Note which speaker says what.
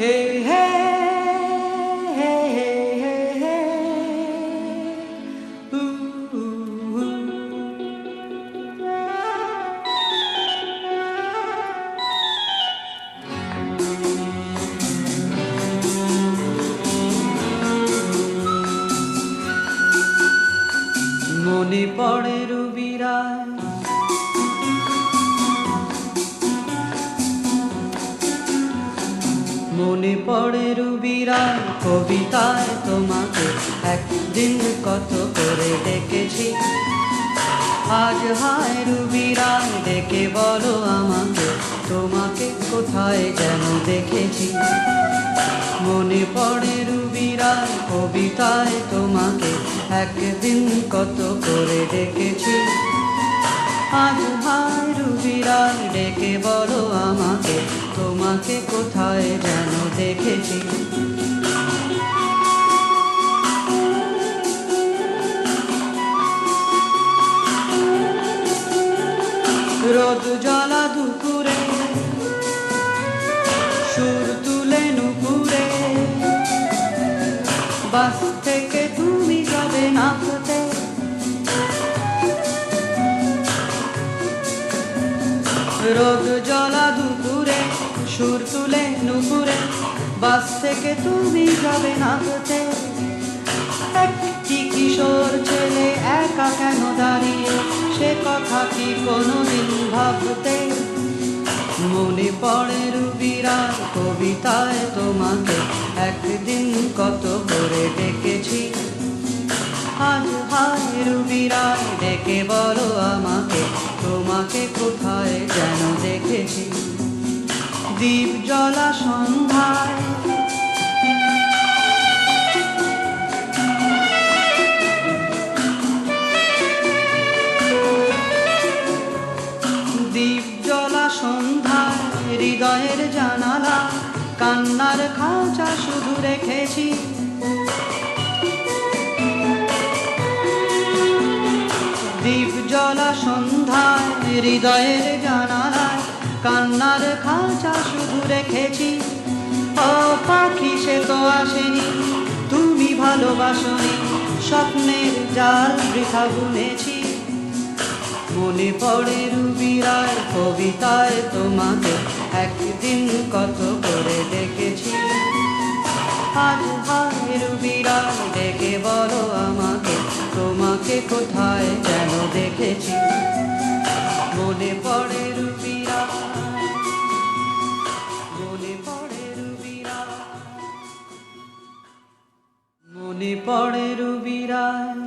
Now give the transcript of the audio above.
Speaker 1: Hey, hey, hey, hey, hey, hey. Ooh, ooh, ooh. মনে পড়ে রবিরায় মনে পড়ে রবিরায় কবিতায় তোমাকে একদিন কত করে ডেকেছি। আজ হায় রবিরায় ডেকে বলো আমাকে তোমাকে কোথায় যেন দেখেছি। মনে পড়ে রবিরায় কবিতায় তোমাকে একদিন কত করে ডেকেছি। আজ হায় রবিরায় ডেকে বলো আমাকে তোমাকে কোথায় যেন দেখেছি। রোদ জ্বলা দুপুরে সুর তুলে নুপুরে বাস থেকে তুমি যাবে নাচতে। রোদ জ্বলা দুপুরে সুর তুলে নুপুরে বাস থেকে তুমি যাবে নাচতে। একটি কিশোর ছেলে একা কেন দাঁড়িয়ে সে কথা কি কোনোদিন ভাবতে। মনে পড়ে রবিরায় কবিতায় তোমাকে একদিন কত করে ডেকেছি। আজ হায় রবিরায় ডেকে বলো আমাকে তোমাকে কোথায় যেন দেখেছি। দ্বীপ জ্বলা সন্ধ্যায় দ্বীপ জ্বলা সন্ধ্যায় হৃদয়ের জানালা কান্নার খাঁচা শুধু রেখেছি। দ্বীপ জ্বলা সন্ধ্যায় হৃদয়ের জানালায় কান্নার খাঁচা শুধু রেখেছি। ও পাখি সে তো আসেনি, তুমি ভালোবাসনি, স্বপ্নের জাল বৃথা বুনেছি। মনে পড়ে রবিরায় কবিতায় তোমাকে একদিন কত করে ডেকেছি। আজ হায় রবিরায় ডেকে বলো আমাকে তোমাকে কোথায় যেন দেখেছি। মনে পড়ে রবিরায়, মনে পড়ে রবিরায়, মনে পড়ে রবিরায়।